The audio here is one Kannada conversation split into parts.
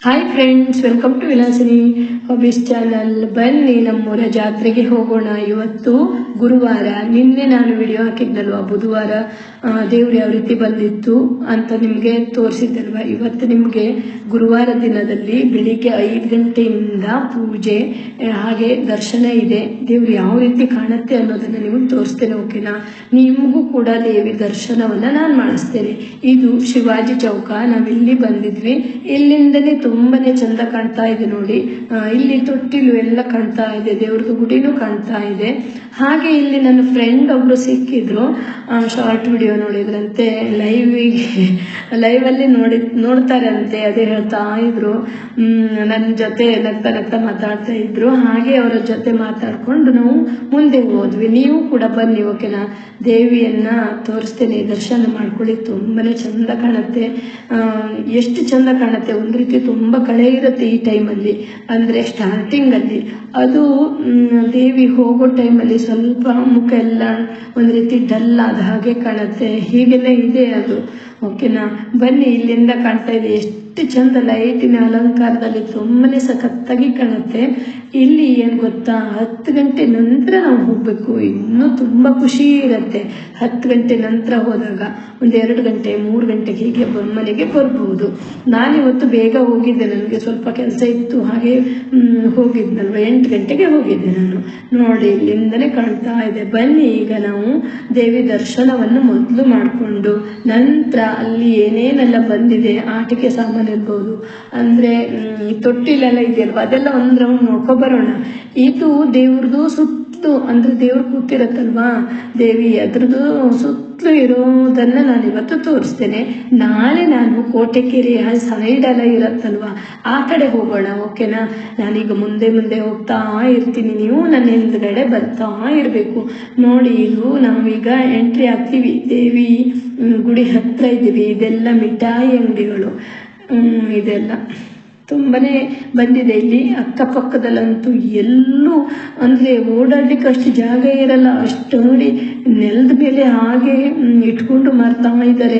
Hi friends, welcome to Vilasini hobbies channel. ಬನ್ನಿ ನಮ್ಮೂರ ಜಾತ್ರೆಗೆ ಹೋಗೋಣ. ಇವತ್ತು ಗುರುವಾರ. ನಿನ್ನೆ ನಾನು ವಿಡಿಯೋ ಹಾಕಿದ್ನಲ್ವ, ಬುಧವಾರ ದೇವ್ರು ಯಾವ ರೀತಿ ಬಂದಿತ್ತು ಅಂತ ನಿಮಗೆ ತೋರಿಸಿದ್ದಲ್ವ. ಇವತ್ತು ನಿಮಗೆ ಗುರುವಾರ ದಿನದಲ್ಲಿ ಬೆಳಿಗ್ಗೆ 5 ಗಂಟೆಯಿಂದ ಪೂಜೆ, ಹಾಗೆ ದರ್ಶನ ಇದೆ. ದೇವ್ರು ಯಾವ ರೀತಿ ಕಾಣುತ್ತೆ ಅನ್ನೋದನ್ನ ನಿಮಗೆ ತೋರಿಸ್ತೇನೆ, ಓಕೆನಾ? ನಿಮಗೂ ಕೂಡ ದೇವಿ ದರ್ಶನವನ್ನ ನಾನು ಮಾಡಿಸ್ತೇನೆ. ಇದು ಶಿವಾಜಿ ಚೌಕ. ನಾವಿಲ್ಲಿ ಬಂದಿದ್ವಿ. ಇಲ್ಲಿಂದನೇ ತುಂಬಾನೇ ಚಂದ ಕಾಣ್ತಾ ಇದೆ ನೋಡಿ. ಇಲ್ಲಿ ತೊಟ್ಟಿಲು ಎಲ್ಲ ಕಾಣ್ತಾ ಇದೆ, ದೇವ್ರದ್ದು ಗುಡಿನೂ ಕಾಣ್ತಾ ಇದೆ. ಹಾಗೆ ಇಲ್ಲಿ ನನ್ನ ಫ್ರೆಂಡ್ ಒಬ್ರು ಸಿಕ್ಕಿದ್ರು, ಶಾರ್ಟ್ ವಿಡಿಯೋ ನೋಡಿದ್ರಂತೆ, ಲೈವಲ್ಲಿ ನೋಡ್ತಾರಂತೆ. ಅದೇ ಹೇಳ್ತಾ ಇದ್ರು, ನನ್ನ ಜೊತೆ ನಗ್ತಾ ಮಾತಾಡ್ತಾ ಇದ್ರು. ಹಾಗೆ ಅವರ ಜೊತೆ ಮಾತಾಡ್ಕೊಂಡು ನಾವು ಮುಂದೆ ಹೋದ್ವಿ. ನೀವು ಕೂಡ ಬನ್ನಿ, ಓಕೆನಾ? ದೇವಿಯನ್ನ ತೋರಿಸ್ತೇನೆ, ದರ್ಶನ ಮಾಡ್ಕೊಳ್ಳಿ. ತುಂಬಾನೇ ಚಂದ ಕಾಣುತ್ತೆ. ಎಷ್ಟು ಚಂದ ಕಾಣುತ್ತೆ, ಒಂದು ರೀತಿ ತುಂಬಾ ಕಳೆ ಇರುತ್ತೆ ಈ ಟೈಮಲ್ಲಿ, ಅಂದ್ರೆ ಸ್ಟಾರ್ಟಿಂಗ್ ಅಲ್ಲಿ. ಅದು ದೇವಿ ಹೋಗೋ ಟೈಮಲ್ಲಿ ಸ್ವಲ್ಪ ಮುಖ ಎಲ್ಲ ಒಂದು ರೀತಿ ಡಲ್ ಆದ ಹಾಗೆ ಕಾಣುತ್ತೆ. ಹೀಗೆಲ್ಲ ಇದೆ ಅದು, ಓಕೆನಾ? ಬನ್ನಿ, ಇಲ್ಲಿಂದ ಕಾಣ್ತಾ ಇದೆ ಎಷ್ಟು ಚಂದ ಲೈಟಿನ ಅಲಂಕಾರದಲ್ಲಿ ತುಂಬಾನೇ ಸಖತ್ತಾಗಿ ಕಾಣುತ್ತೆ. ಇಲ್ಲಿ ಏನ್ ಗೊತ್ತಾ, 10 ಗಂಟೆ ನಂತರ ನಾವು ಹೋಗ್ಬೇಕು. ಇನ್ನೂ ತುಂಬಾ ಖುಷಿ ಇರುತ್ತೆ 10 ಗಂಟೆ ನಂತರ ಹೋದಾಗ. 1-2 ಗಂಟೆ 3 ಗಂಟೆಗೆ ಹೀಗೆ ಮನೆಗೆ ಬರ್ಬೋದು. ನಾನಿವತ್ತು ಬೇಗ ಹೋಗಿದ್ದೆ, ನನಗೆ ಸ್ವಲ್ಪ ಕೆಲಸ ಇತ್ತು, ಹಾಗೆ ಹೋಗಿದ್ನಲ್ವ. 8 ಗಂಟೆಗೆ ಹೋಗಿದ್ದೆ ನಾನು. ನೋಡಿ, ಇಲ್ಲಿಂದನೇ ಕಾಣ್ತಾ ಇದೆ. ಬನ್ನಿ, ಈಗ ನಾವು ದೇವಿ ದರ್ಶನವನ್ನು ಮೊದಲು ಮಾಡಿಕೊಂಡು ನಂತರ ಅಲ್ಲಿ ಏನೇನೆಲ್ಲ ಬಂದಿದೆ, ಆಟಿಕೆ ಸಾಮಾನು ಇರ್ಬೋದು, ಅಂದ್ರೆ ತೊಟ್ಟಿಲೆಲ್ಲ ಇದೆಯಲ್ವ, ಅದೆಲ್ಲ ಒಂದ್ ರೌಂಡ್ ನೋಡ್ಕೊಬರೋಣ. ಇದು ದೇವ್ರದ್ದು ಸುತ್ತಲೂ, ಅಂದ್ರೆ ದೇವ್ರು ಕೂತಿರತ್ತಲ್ವಾ ದೇವಿ, ಅದ್ರದ್ದು ಸುತ್ತಲೂ ಇರೋದನ್ನ ನಾನು ಇವತ್ತು ತೋರಿಸ್ತೇನೆ. ನಾಳೆ ನಾನು ಕೋಟೆಕೆರೆ ಸೈಡ್ ಎಲ್ಲ ಇರತ್ತಲ್ವಾ, ಆ ಕಡೆ ಹೋಗೋಣ, ಓಕೆನಾ? ನಾನೀಗ ಮುಂದೆ ಹೋಗ್ತಾ ಇರ್ತೀನಿ, ನೀವು ನನ್ನ ಹಿಂದ್ಗಡೆ ಬರ್ತಾ ಇರಬೇಕು. ನೋಡಿ, ಇದು ನಾವೀಗ ಎಂಟ್ರಿ ಆಗ್ತೀವಿ, ದೇವಿ ಗುಡಿ ಹತ್ರ ಇದ್ದೀವಿ. ಇದೆಲ್ಲ ಮಿಠಾಯಿ ಅಂಗಡಿಗಳು, ಇದೆಲ್ಲ ತುಂಬಾನೇ ಬಂದಿದೆ ಇಲ್ಲಿ. ಅಕ್ಕಪಕ್ಕದಲ್ಲಂತೂ ಎಲ್ಲೂ ಅಂದ್ರೆ ಓಡಾಡ್ಲಿಕ್ಕೆ ಅಷ್ಟು ಜಾಗ ಇರಲ್ಲ. ಅಷ್ಟು ನೋಡಿ, ನೆಲದ ಮೇಲೆ ಹಾಗೆ ಇಟ್ಕೊಂಡು ಮಾರ್ತಾ ಇದ್ದಾರೆ.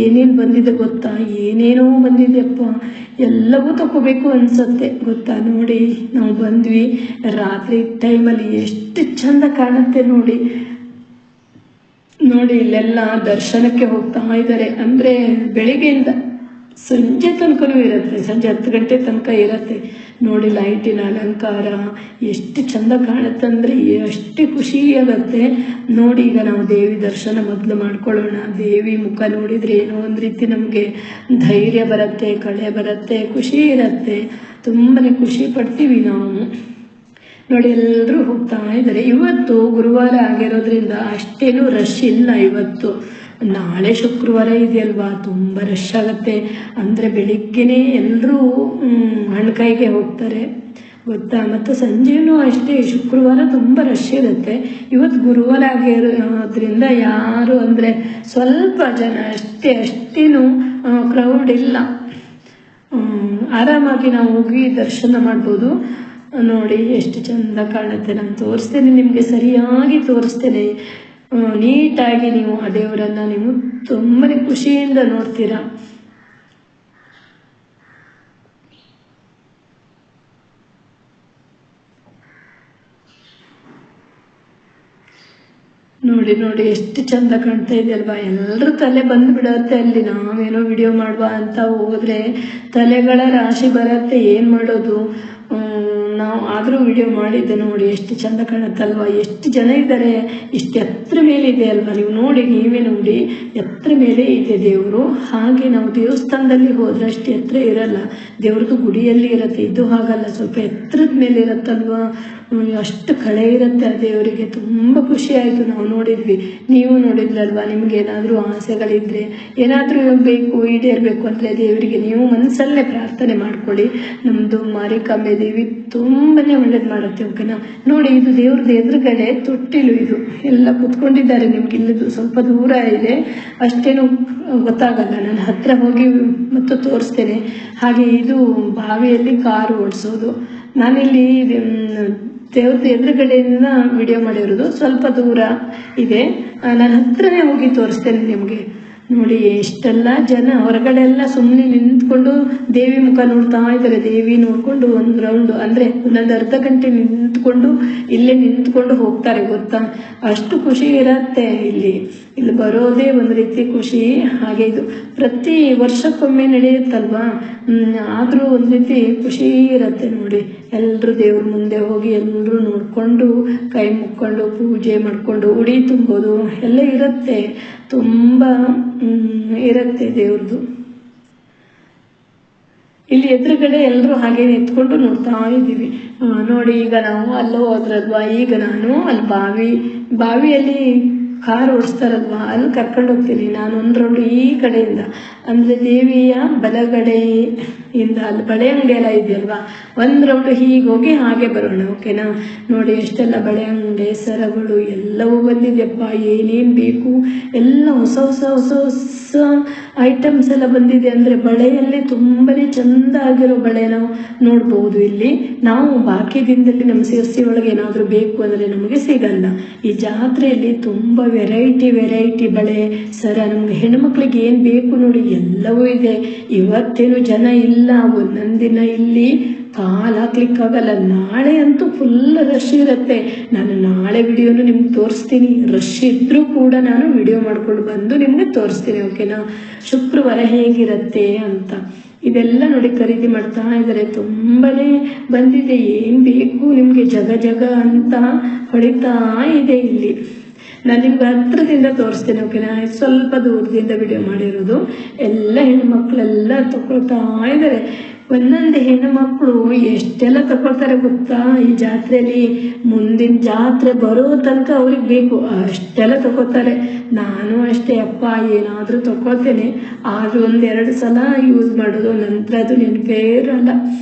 ಏನೇನು ಬಂದಿದೆ ಗೊತ್ತಾ? ಏನೇನೋ ಬಂದಿದೆಯಪ್ಪ, ಎಲ್ಲವೂ ತಗೋಬೇಕು ಅನ್ಸತ್ತೆ ಗೊತ್ತಾ? ನೋಡಿ, ನಾವು ಬಂದ್ವಿ ರಾತ್ರಿ ಟೈಮಲ್ಲಿ, ಎಷ್ಟು ಚಂದ ಕಾಣುತ್ತೆ ನೋಡಿ. ಇಲ್ಲೆಲ್ಲ ದರ್ಶನಕ್ಕೆ ಹೋಗ್ತಾ ಇದ್ದಾರೆ. ಅಂದ್ರೆ ಬೆಳಿಗ್ಗೆಯಿಂದ ಸಂಜೆ ತನಕನೂ ಇರುತ್ತೆ, ಸಂಜೆ 10 ಗಂಟೆ ತನಕ ಇರತ್ತೆ. ನೋಡಿ, ಲೈಟಿನ ಅಲಂಕಾರ ಎಷ್ಟು ಚಂದ ಕಾಣುತ್ತಂದ್ರೆ ಅಷ್ಟೇ ಖುಷಿ ಆಗುತ್ತೆ. ನೋಡಿ, ಈಗ ನಾವು ದೇವಿ ದರ್ಶನ ಮೊದಲು ಮಾಡ್ಕೊಳ್ಳೋಣ. ದೇವಿ ಮುಖ ನೋಡಿದ್ರೆ ಏನೋ ಒಂದು ರೀತಿ ನಮಗೆ ಧೈರ್ಯ ಬರುತ್ತೆ, ಕಳೆ ಬರುತ್ತೆ, ಖುಷಿ ಇರುತ್ತೆ. ತುಂಬಾನೇ ಖುಷಿ ಪಡ್ತೀವಿ ನಾವು. ನೋಡಿ, ಎಲ್ಲರೂ ಹೋಗ್ತಾ ಇದ್ದಾರೆ. ಇವತ್ತು ಗುರುವಾರ ಆಗಿರೋದ್ರಿಂದ ಅಷ್ಟೇನು ರಶ್ ಇಲ್ಲ ಇವತ್ತು. ನಾಳೆ ಶುಕ್ರವಾರ ಇದೆಯಲ್ವಾ, ತುಂಬ ರಶ್ ಆಗುತ್ತೆ. ಅಂದರೆ ಬೆಳಿಗ್ಗೆನೇ ಎಲ್ಲರೂ ಹಣ್ಕಾಯಿಗೆ ಹೋಗ್ತಾರೆ ಗೊತ್ತಾ. ಮತ್ತು ಸಂಜೆನೂ ಅಷ್ಟೇ, ಶುಕ್ರವಾರ ತುಂಬ ರಶ್ ಇರುತ್ತೆ. ಇವತ್ತು ಗುರುವಾರ ಆಗಿರೋದ್ರಿಂದ ಯಾರು ಅಂದರೆ ಸ್ವಲ್ಪ ಜನ ಅಷ್ಟೇ, ಅಷ್ಟೇನು ಕ್ರೌಡ್ ಇಲ್ಲ. ಆರಾಮಾಗಿ ನಾವು ಹೋಗಿ ದರ್ಶನ ಮಾಡ್ಬೋದು. ನೋಡಿ, ಎಷ್ಟು ಚಂದ ಕಾಣುತ್ತೆ. ನಾನು ತೋರಿಸ್ತೇನೆ ನಿಮಗೆ, ಸರಿಯಾಗಿ ತೋರಿಸ್ತೇನೆ. ನೀಟಾಗಿ ನೀವು ಆ ದೇವರನ್ನ ನೀವು ತುಂಬಾನೇ ಖುಷಿಯಿಂದ ನೋಡ್ತೀರಾ. ನೋಡಿ ಎಷ್ಟು ಚಂದ ಕಾಣ್ತಾ ಇದೆ ಅಲ್ವಾ. ಎಲ್ಲರೂ ತಲೆ ಬಂದು ಬಿಡತ್ತೆ ಅಲ್ಲಿ. ನಾವೇನೋ ವಿಡಿಯೋ ಮಾಡುವ ಅಂತ ಹೋದ್ರೆ ತಲೆಗಳ ರಾಶಿ ಬರತ್ತೆ. ಏನ್ ಮಾಡೋದು? ನಾವು ಆದರೂ ವಿಡಿಯೋ ಮಾಡಿದ್ದೆ. ನೋಡಿ, ಎಷ್ಟು ಚಂದ ಕಾಣುತ್ತಲ್ವಾ. ಎಷ್ಟು ಜನ ಇದ್ದಾರೆ, ಇಷ್ಟು ಎತ್ತರ ಮೇಲೆ ಇದೆ ಅಲ್ವಾ. ನೀವು ನೋಡಿ, ನೀವೇ ನೋಡಿ, ಎತ್ತರ ಮೇಲೆ ಇದೆ ದೇವರು. ಹಾಗೆ ನಾವು ದೇವಸ್ಥಾನದಲ್ಲಿ ಹೋದ್ರೆ ಅಷ್ಟು ಎತ್ತರ ಇರಲ್ಲ, ದೇವ್ರದ್ದು ಗುಡಿಯಲ್ಲಿ ಇರುತ್ತೆ. ಇದು ಹಾಗಲ್ಲ, ಸ್ವಲ್ಪ ಎತ್ತರದ ಮೇಲೆ ಇರತ್ತಲ್ವಾ, ಅಷ್ಟು ಕಳೆ ಇರುತ್ತೆ ಆ ದೇವರಿಗೆ. ತುಂಬ ಖುಷಿ ಆಯಿತು, ನಾವು ನೋಡಿದ್ವಿ, ನೀವು ನೋಡಿದ್ರಲ್ವಾ. ನಿಮ್ಗೆ ಏನಾದರೂ ಆಸೆಗಳಿದ್ರೆ, ಏನಾದರೂ ಬೇಕು, ಈಡೇರಬೇಕು ಅಂದರೆ ದೇವರಿಗೆ ನೀವು ಮನಸ್ಸಲ್ಲೇ ಪ್ರಾರ್ಥನೆ ಮಾಡ್ಕೊಳ್ಳಿ. ನಮ್ಮದು ಮಾರಿಕಾಂಬೆ ದೇವಿ ತುಂಬನೇ ಒಳ್ಳೇದು ಮಾಡುತ್ತೆ, ಓಕೆನಾ? ನೋಡಿ, ಇದು ದೇವ್ರದ್ದು ಎದುರುಗಡೆ ತೊಟ್ಟಿಲು. ಇದು ಎಲ್ಲ ಕುತ್ಕೊಂಡಿದ್ದಾರೆ. ನಿಮ್ಗೆ ಇಲ್ಲದು ಸ್ವಲ್ಪ ದೂರ ಇದೆ, ಅಷ್ಟೇನು ಗೊತ್ತಾಗಲ್ಲ. ನಾನು ಹತ್ರ ಹೋಗಿ ಮತ್ತು ತೋರಿಸ್ತೇನೆ. ಹಾಗೆ ಇದು ಬಾವಿಯಲ್ಲಿ ಕಾರು ಓಡಿಸೋದು. ನಾನಿಲ್ಲಿ ದೇವ್ರದ್ದು ಎದುರುಗಡೆಯಿಂದ ವಿಡಿಯೋ ಮಾಡಿರೋದು, ಸ್ವಲ್ಪ ದೂರ ಇದೆ. ನಾನು ಹತ್ರನೇ ಹೋಗಿ ತೋರಿಸ್ತೇನೆ ನಿಮಗೆ. ನೋಡಿ ಎಷ್ಟೆಲ್ಲ ಜನ ಹೊರಗಡೆ ಎಲ್ಲ ಸುಮ್ಮನೆ ನಿಂತ್ಕೊಂಡು ದೇವಿ ಮುಖ ನೋಡ್ತಾ ಇದ್ದಾರೆ. ದೇವಿ ನೋಡ್ಕೊಂಡು ಒಂದು ರೌಂಡ್ ಅಂದ್ರೆ ಒಂದೊಂದು ಅರ್ಧ ಗಂಟೆ ನಿಂತ್ಕೊಂಡು ಇಲ್ಲೇ ನಿಂತ್ಕೊಂಡು ಹೋಗ್ತಾರೆ ಗೊತ್ತಾ. ಅಷ್ಟು ಖುಷಿ ಇರತ್ತೆ ಇಲ್ಲಿ ಬರೋದೇ ಒಂದು ರೀತಿ ಖುಷಿ. ಹಾಗೆ ಇದು ಪ್ರತಿ ವರ್ಷಕ್ಕೊಮ್ಮೆ ನಡೆಯುತ್ತಲ್ವಾ, ಆದ್ರೂ ಒಂದು ರೀತಿ ಖುಷಿ ಇರತ್ತೆ ನೋಡಿ. ಎಲ್ಲರೂ ದೇವ್ರ ಮುಂದೆ ಹೋಗಿ ಎಲ್ಲರೂ ನೋಡ್ಕೊಂಡು ಕೈ ಮುಕ್ಕೊಂಡು ಪೂಜೆ ಮಾಡ್ಕೊಂಡು ಉಡಿ ತುಂಬೋದು ಎಲ್ಲ ಇರುತ್ತೆ. ತುಂಬಾ ಇರತ್ತೆ ದೇವ್ರದ್ದು. ಇಲ್ಲಿ ಎದುರುಗಡೆ ಎಲ್ಲರೂ ಹಾಗೆ ನಿಂತ್ಕೊಂಡು ನೋಡ್ತಾ ಇದ್ದೀವಿ ನೋಡಿ. ಈಗ ನಾವು ಅಲ್ಲೋ ಹೋದ್ರಲ್ವಾ, ಈಗ ನಾನು ಅಲ್ಲಿ ಬಾವಿಯಲ್ಲಿ ಕಾರ್ ಓಡಿಸ್ತಾರಲ್ವಾ, ಅಲ್ಲಿ ಕರ್ಕೊಂಡು ಹೋಗ್ತೀನಿ ನಾನು ಒಂದು ರೌಂಡ್ ಈ ಕಡೆಯಿಂದ, ಅಂದರೆ ದೇವಿಯ ಬಲಗಡೆಯಿಂದ ಅಲ್ಲಿ ಬಳೆ ಅಂಗಡಿ ಎಲ್ಲ ಇದೆಯಲ್ವಾ, ಒಂದು ರೌಂಡ್ ಹೀಗೆ ಹೋಗಿ ಹಾಗೆ ಬರೋಣ. ಓಕೆನಾ. ನೋಡಿ ಎಷ್ಟೆಲ್ಲ ಬಳೆ ಅಂಗಡಿ ಸರಗಳು ಎಲ್ಲವೂ ಬಂದಿದೆಯಪ್ಪ. ಏನೇನು ಬೇಕು ಎಲ್ಲ ಹೊಸ ಹೊಸ ಹೊಸ ಹೊಸ ಐಟಮ್ಸ್ ಎಲ್ಲ ಬಂದಿದೆ. ಅಂದರೆ ಬಳೆಯಲ್ಲಿ ತುಂಬನೇ ಚೆಂದ ಆಗಿರೋ ಬಳೆ ನಾವು ನೋಡ್ಬೋದು ಇಲ್ಲಿ. ನಾವು ಬಾಕಿ ದಿನದಲ್ಲಿ ನಮ್ಮ ಸಿರ್ಸಿ ಒಳಗೆ ಏನಾದರೂ ಬೇಕು ಅಂದರೆ ನಮಗೆ ಸಿಗಲ್ಲ. ಈ ಜಾತ್ರೆಯಲ್ಲಿ ತುಂಬ ವೆರೈಟಿ ಬಳೆ ಸರ ನಮ್ಗೆ ಹೆಣ್ಮಕ್ಳಿಗೆ ಏನು ಬೇಕು ನೋಡಿ ಎಲ್ಲವೂ ಇದೆ. ಇವತ್ತೇನು ಜನ ಇಲ್ಲ, ಒಂದೊಂದು ದಿನ ಇಲ್ಲಿ ಕಾಲು ಹಾಕ್ಲಿಕ್ಕಾಗಲ್ಲ. ನಾಳೆ ಅಂತೂ ಫುಲ್ ರಶ್ ಇರುತ್ತೆ. ನಾನು ನಾಳೆ ವಿಡಿಯೋನು ನಿಮ್ಗೆ ತೋರಿಸ್ತೀನಿ. ರಶ್ ಇದ್ರೂ ಕೂಡ ನಾನು ವಿಡಿಯೋ ಮಾಡ್ಕೊಂಡು ಬಂದು ನಿಮ್ಗೆ ತೋರಿಸ್ತೀನಿ. ಓಕೆನಾ. ಶುಕ್ರವಾರ ಹೇಗಿರುತ್ತೆ ಅಂತ ಇದೆಲ್ಲ ನೋಡಿ ಖರೀದಿ ಮಾಡ್ತಾ ಇದ್ದಾರೆ. ತುಂಬನೇ ಬಂದಿದೆ. ಏನು ಬೇಕು ನಿಮಗೆ ಜಗ ಅಂತ ಹೊಳಿತಾ ಇದೆ ಇಲ್ಲಿ. ನಾನು ನಿಮ್ಗೆ ಹತ್ರದಿಂದ ತೋರಿಸ್ತೇನೆ. ಓಕೆನಾ. ಸ್ವಲ್ಪ ದೂರದಿಂದ ವಿಡಿಯೋ ಮಾಡಿರೋದು. ಎಲ್ಲ ಹೆಣ್ಮಕ್ಳೆಲ್ಲ ತಗೊಳ್ತಾ ಇದ್ದಾರೆ. ಒಂದೊಂದು ಹೆಣ್ಣುಮಕ್ಕಳು ಎಷ್ಟೆಲ್ಲ ತಗೊಳ್ತಾರೆ ಗೊತ್ತಾ ಈ ಜಾತ್ರೆಯಲ್ಲಿ. ಮುಂದಿನ ಜಾತ್ರೆ ಬರೋ ತನಕ ಅವ್ರಿಗೆ ಬೇಕು ಅಷ್ಟೆಲ್ಲ ತಗೋತಾರೆ. ನಾನು ಅಷ್ಟೇ ಅಪ್ಪ ಏನಾದರೂ ತಗೊಳ್ತೇನೆ, ಆದರೂ 1-2 ಸಲ ಯೂಸ್ ಮಾಡೋದು, ನಂತರ ಅದು ನೆನಪೇ ಇರಲ್ಲ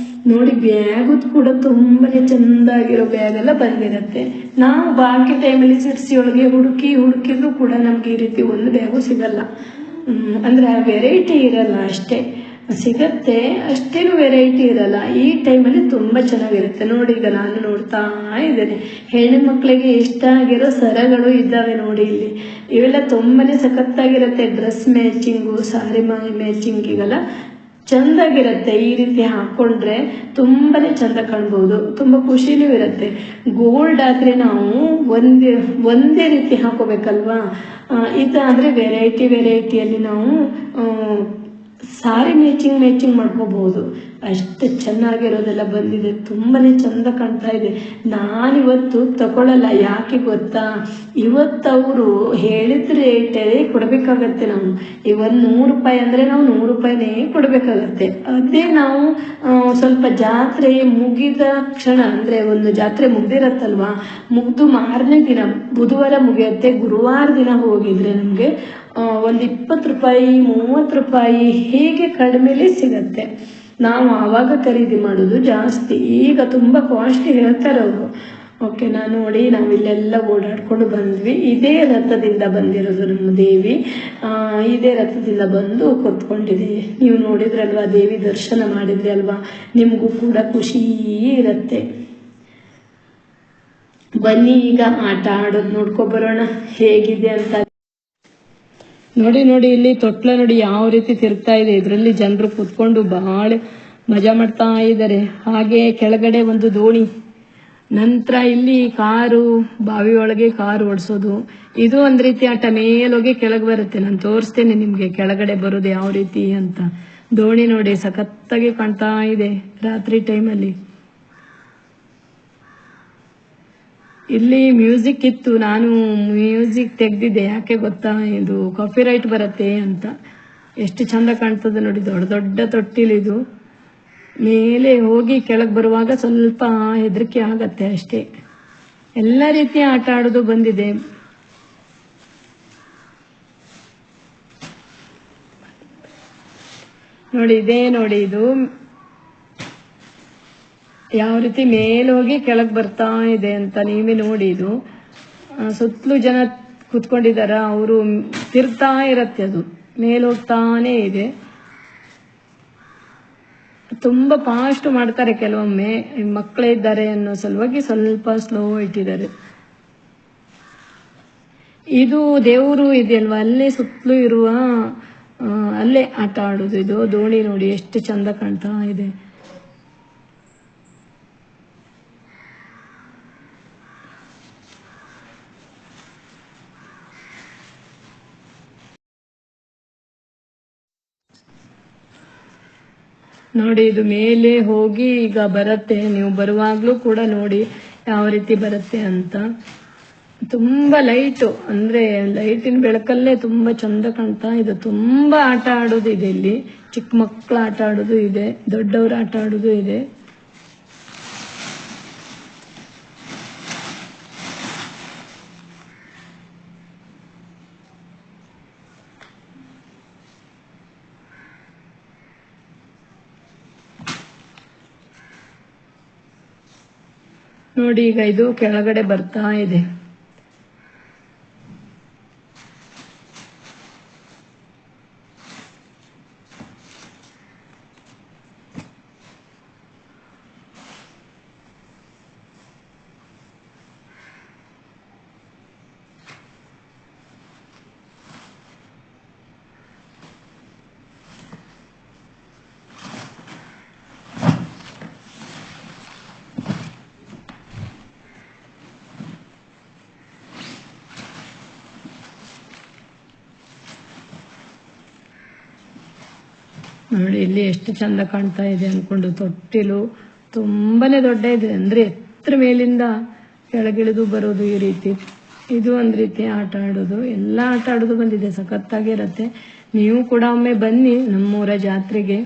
ನೋಡಿ. ಬ್ಯಾಗುದು ಕೂಡ ತುಂಬನೇ ಚೆಂದಾಗಿರೋ ಬ್ಯಾಗೆಲ್ಲ ಬಂದಿರುತ್ತೆ. ನಾವು ಬಾಕಿ ಟೈಮಲ್ಲಿ ಸಿರ್ಸಿ ಒಳಗೆ ಹುಡುಕಿದ್ರು ಕೂಡ ನಮ್ಗೆ ಈ ರೀತಿ ಒಂದು ಬ್ಯಾಗು ಸಿಗಲ್ಲ. ಅಂದರೆ ಆ ವೆರೈಟಿ ಇರಲ್ಲ ಅಷ್ಟೇ. ಸಿಗತ್ತೆ ಅಷ್ಟೇನು ವೆರೈಟಿ ಇರಲ್ಲ. ಈ ಟೈಮಲ್ಲಿ ತುಂಬ ಚೆನ್ನಾಗಿರುತ್ತೆ ನೋಡಿ. ಈಗ ನಾನು ನೋಡ್ತಾ ಇದ್ದೇನೆ ಹೆಣ್ಣು ಮಕ್ಕಳಿಗೆ ಇಷ್ಟ ಆಗಿರೋ ಸರಗಳು ಇದ್ದಾವೆ ನೋಡಿ ಇಲ್ಲಿ. ಇವೆಲ್ಲ ತುಂಬನೇ ಸಖತ್ತಾಗಿರುತ್ತೆ. ಡ್ರೆಸ್ ಮ್ಯಾಚಿಂಗು, ಸಾರಿ ಮ್ಯಾಚಿಂಗಿಗೆಲ್ಲ ಚೆಂದಾಗಿರುತ್ತೆ. ಈ ರೀತಿ ಹಾಕ್ಕೊಂಡ್ರೆ ತುಂಬನೇ ಚೆಂದ ಕಾಣ್ಬೋದು, ತುಂಬ ಖುಷಿನೂ ಇರುತ್ತೆ. ಗೋಲ್ಡ್ ಆದರೆ ನಾವು ಒಂದೇ ರೀತಿ ಹಾಕೋಬೇಕಲ್ವಾ. ಇದಾದರೆ ವೆರೈಟಿಯಲ್ಲಿ ನಾವು ಸಾರಿ ಮ್ಯಾಚಿಂಗ್ ಮಾಡ್ಕೋಬಹುದು. ಅಷ್ಟು ಚೆನ್ನಾಗಿರೋದೆಲ್ಲ ಬಂದಿದೆ. ತುಂಬನೇ ಚೆಂದ ಕಾಣ್ತಾ ಇದೆ. ನಾನಿವತ್ತು ತಗೊಳ್ಳಲ್ಲ. ಯಾಕೆ ಗೊತ್ತಾ, ಇವತ್ತು ಅವರು ಹೇಳಿದ ರೇಟೇ ಕೊಡಬೇಕಾಗತ್ತೆ. ನಾವು ಇವತ್ತು 100 ರೂಪಾಯಿ ಅಂದರೆ ನಾವು 100 ರೂಪಾಯಿನೇ ಕೊಡಬೇಕಾಗತ್ತೆ. ಅದೇ ನಾವು ಸ್ವಲ್ಪ ಜಾತ್ರೆ ಮುಗಿದ ಕ್ಷಣ, ಅಂದರೆ ಒಂದು ಜಾತ್ರೆ ಮುಗ್ದಿರತ್ತಲ್ವಾ, ಮುಗ್ದು ಮಾರನೇ ದಿನ ಬುಧವಾರ ಮುಗಿಯುತ್ತೆ, ಗುರುವಾರ ದಿನ ಹೋಗಿದ್ರೆ ನಮಗೆ ಒಂದು 20 ರೂಪಾಯಿ 30 ರೂಪಾಯಿ ಹೀಗೆ ಕಡಿಮೆಲಿ ಸಿಗತ್ತೆ. ನಾವು ಆವಾಗ ಖರೀದಿ ಮಾಡೋದು ಜಾಸ್ತಿ. ಈಗ ತುಂಬ ಕಾಸ್ಟ್ಲಿ ಹೇಳ್ತಾರೆ ಅವರು. ಓಕೆನಾ. ನೋಡಿ ನಾವಿಲ್ಲೆಲ್ಲ ಓಡಾಡ್ಕೊಂಡು ಬಂದ್ವಿ. ಇದೇ ರಥದಿಂದ ಬಂದಿರೋದು ನಮ್ಮ ದೇವಿ. ಇದೇ ರಥದಿಂದ ಬಂದು ಕೂತ್ಕೊಂಡಿದೆ. ನೀವು ನೋಡಿದ್ರಲ್ವಾ, ದೇವಿ ದರ್ಶನ ಮಾಡಿದ್ರಿ ಅಲ್ವಾ, ನಿಮಗೂ ಕೂಡ ಖುಷಿ ಇರತ್ತೆ. ಬನ್ನಿ ಈಗ ಆಟ ಆಡೋದು ನೋಡ್ಕೊಬರೋಣ ಹೇಗಿದೆ ಅಂತ. ನೋಡಿ ಇಲ್ಲಿ ತೊಟ್ಲ ನೋಡಿ ಯಾವ ರೀತಿ ತಿರುಗ್ತಾ ಇದೆ. ಇದರಲ್ಲಿ ಜನರು ಕೂತ್ಕೊಂಡು ಬಹಳ ಮಜಾ ಮಾಡ್ತಾ ಇದ್ದಾರೆ. ಹಾಗೆ ಕೆಳಗಡೆ ಒಂದು ದೋಣಿ, ನಂತರ ಇಲ್ಲಿ ಕಾರು, ಬಾವಿ ಒಳಗೆ ಕಾರು ಓಡಿಸೋದು, ಇದು ಒಂದು ರೀತಿ ಆಟ. ಮೇಲೋಗಿ ಕೆಳಗೆ ಬರುತ್ತೆ. ನಾನು ತೋರಿಸ್ತೇನೆ ನಿಮಗೆ ಕೆಳಗಡೆ ಬರೋದು ಯಾವ ರೀತಿ ಅಂತ. ದೋಣಿ ನೋಡಿ ಸಖತ್ತಾಗಿ ಕಾಣ್ತಾ ಇದೆ ರಾತ್ರಿ ಟೈಮಲ್ಲಿ. ಇಲ್ಲಿ ಮ್ಯೂಸಿಕ್ ಇತ್ತು, ನಾನು ಮ್ಯೂಸಿಕ್ ತೆಗ್ದಿದ್ದೆ. ಯಾಕೆ ಗೊತ್ತಾ, ಇದು ಕಾಪಿರೈಟ್ ಬರುತ್ತೆ ಅಂತ. ಎಷ್ಟು ಚಂದ ಕಾಣ್ತದೆ ನೋಡಿ. ದೊಡ್ಡ ತೊಟ್ಟಿಲಿದು. ಮೇಲೆ ಹೋಗಿ ಕೆಳಗೆ ಬರುವಾಗ ಸ್ವಲ್ಪ ಹೆದರಿಕೆ ಆಗತ್ತೆ ಅಷ್ಟೇ. ಎಲ್ಲ ರೀತಿಯ ಆಟ ಆಡೋದು ಬಂದಿದೆ. ನೋಡಿ ಇದೇ ನೋಡಿ, ಇದು ಯಾವ ರೀತಿ ಮೇಲೋಗಿ ಕೆಳಗೆ ಬರ್ತಾ ಇದೆ ಅಂತ ನೀವೇ ನೋಡಿ. ಇದು ಸುತ್ತಲೂ ಜನ ಕೂತ್ಕೊಂಡಿದಾರ, ಅವರು ತಿರ್ಗ್ತಾ ಇರತ್ತೆ, ಅದು ಮೇಲೋಗ್ತಾನೆ ಇದೆ. ತುಂಬ ಫಾಸ್ಟ್ ಮಾಡ್ತಾರೆ ಕೆಲವೊಮ್ಮೆ. ಮಕ್ಕಳೇ ಇದ್ದಾರೆ ಅನ್ನೋ ಸಲುವಾಗಿ ಸ್ವಲ್ಪ ಸ್ಲೋ ಇಟ್ಟಿದ್ದಾರೆ. ಇದು ದೇವರು ಇದೆಯಲ್ವಾ, ಅಲ್ಲೇ ಸುತ್ತಲೂ ಇರುವ ಅಲ್ಲೇ ಆಟ ಆಡೋದು. ಇದು ದೋಣಿ ನೋಡಿ ಎಷ್ಟು ಚಂದ ಕಾಣ್ತಾ ಇದೆ. ನೋಡಿ ಇದು ಮೇಲೆ ಹೋಗಿ ಈಗ ಬರುತ್ತೆ. ನೀವು ಬರುವಾಗ್ಲೂ ಕೂಡ ನೋಡಿ ಯಾವ ರೀತಿ ಬರುತ್ತೆ ಅಂತ. ತುಂಬಾ ಲೈಟು, ಅಂದ್ರೆ ಲೈಟಿನ ಬೆಳಕಲ್ಲೇ ತುಂಬಾ ಚಂದ ಕಾಣ್ತಾ ಇದೆ. ತುಂಬಾ ಆಟ ಆಡೋದು ಇದೆ ಇಲ್ಲಿ. ಚಿಕ್ಕ ಮಕ್ಕಳು ಆಟ ಆಡೋದು ಇದೆ, ದೊಡ್ಡವರು ಆಟ ಆಡೋದು ಇದೆ. ನೋಡಿ ಈಗ ಇದು ಕೆಳಗಡೆ ಬರ್ತಾ ಇದೆ. ನೋಡಿ ಇಲ್ಲಿ ಎಷ್ಟು ಚಂದ ಕಾಣ್ತಾ ಇದೆ ಅನ್ಕೊಂಡು. ತೊಟ್ಟಿಲು ತುಂಬಾನೇ ದೊಡ್ಡ ಇದೆ, ಅಂದ್ರೆ ಎತ್ತರ ಮೇಲಿಂದ ಕೆಳಗಿಳಿದು ಬರೋದು ಈ ರೀತಿ. ಇದು ಒಂದ್ ರೀತಿ ಆಟ ಆಡೋದು, ಎಲ್ಲ ಆಟ ಆಡೋದು ಬಂದಿದೆ, ಸಖತ್ತಾಗಿರತ್ತೆ. ನೀವು ಕೂಡ ಒಮ್ಮೆ ಬನ್ನಿ ನಮ್ಮೂರ ಜಾತ್ರೆಗೆ.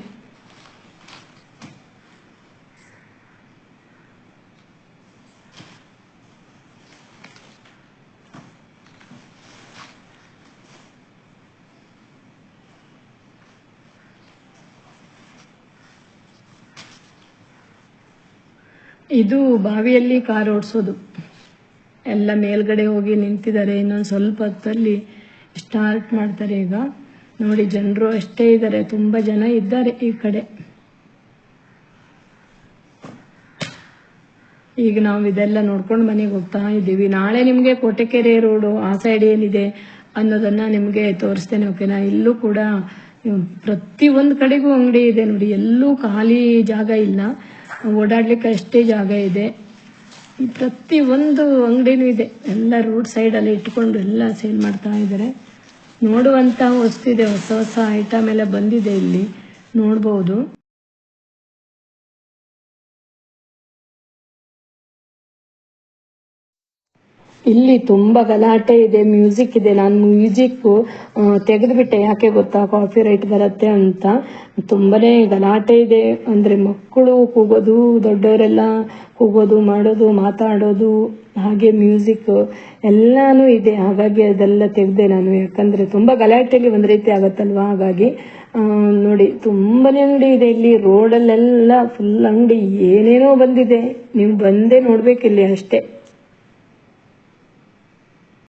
ಇದು ಬಾವಿಯಲ್ಲಿ ಕಾರ್ ಓಡಿಸೋದು. ಎಲ್ಲ ಮೇಲ್ಗಡೆ ಹೋಗಿ ನಿಂತಿದ್ದಾರೆ, ಇನ್ನೊಂದು ಸ್ವಲ್ಪ ಹೊತ್ತಲ್ಲಿ ಸ್ಟಾರ್ಟ್ ಮಾಡ್ತಾರೆ. ಈಗ ನೋಡಿ ಜನರು ಅಷ್ಟೇ ಇದ್ದಾರೆ, ತುಂಬಾ ಜನ ಇದ್ದಾರೆ ಈ ಕಡೆ. ಈಗ ನಾವು ಇದೆಲ್ಲ ನೋಡ್ಕೊಂಡು ಮನೆಗೆ ಹೋಗ್ತಾ ಇದ್ದೀವಿ. ನಾಳೆ ನಿಮ್ಗೆ ಕೋಟೆಕೆರೆ ರೋಡು ಆ ಸೈಡ್ ಏನಿದೆ ಅನ್ನೋದನ್ನ ನಿಮ್ಗೆ ತೋರಿಸ್ತೇನೆ, ಓಕೆನಾ. ಇಲ್ಲೂ ಕೂಡ ಪ್ರತಿ ಒಂದು ಕಡೆಗೂ ಅಂಗಡಿ ಇದೆ ನೋಡಿ, ಎಲ್ಲೂ ಖಾಲಿ ಜಾಗ ಇಲ್ಲ, ಓಡಾಡ್ಲಿಕ್ಕೆ ಅಷ್ಟೇ ಜಾಗ ಇದೆ. ಪ್ರತಿ ಒಂದು ಅಂಗಡಿನೂ ಇದೆ, ಎಲ್ಲ ರೋಡ್ ಸೈಡ್ ಅಲ್ಲಿ ಇಟ್ಕೊಂಡು ಎಲ್ಲ ಸೇಲ್ ಮಾಡ್ತಾ ಇದ್ದಾರೆ. ನೋಡುವಂತ ವಸ್ತಿದೆ, ಹೊಸ ಹೊಸ ಐಟಮ್ ಎಲ್ಲ ಬಂದಿದೆ ಇಲ್ಲಿ ನೋಡ್ಬೋದು. ಇಲ್ಲಿ ತುಂಬಾ ಗಲಾಟೆ ಇದೆ, ಮ್ಯೂಸಿಕ್ ಇದೆ. ನಾನು ಮ್ಯೂಸಿಕ್ ತೆಗೆದುಬಿಟ್ಟೆ, ಯಾಕೆ ಗೊತ್ತಾ, ಕಾಪಿ ರೈಟ್ ಬರುತ್ತೆ ಅಂತ. ತುಂಬಾನೇ ಗಲಾಟೆ ಇದೆ, ಅಂದ್ರೆ ಮಕ್ಕಳು ಕೂಗೋದು, ದೊಡ್ಡವರೆಲ್ಲ ಕೂಗೋದು, ಮಾಡೋದು, ಮಾತಾಡೋದು, ಹಾಗೆ ಮ್ಯೂಸಿಕ್ ಎಲ್ಲಾನು ಇದೆ. ಹಾಗಾಗಿ ಅದೆಲ್ಲ ತೆಗೆದೆ ನಾನು, ಯಾಕಂದ್ರೆ ತುಂಬಾ ಗಲಾಟೆಯಲ್ಲಿ ಒಂದ್ ರೀತಿ ಆಗತ್ತಲ್ವಾ. ಹಾಗಾಗಿ ನೋಡಿ ತುಂಬಾನೇ ಅಂಗಡಿ ಇದೆ ಇಲ್ಲಿ, ರೋಡಲ್ಲೆಲ್ಲ ಫುಲ್ ಅಂಗಡಿ, ಏನೇನೋ ಬಂದಿದೆ. ನೀವು ಬಂದೇ ನೋಡ್ಬೇಕಿಲ್ಲಿ ಅಷ್ಟೇ.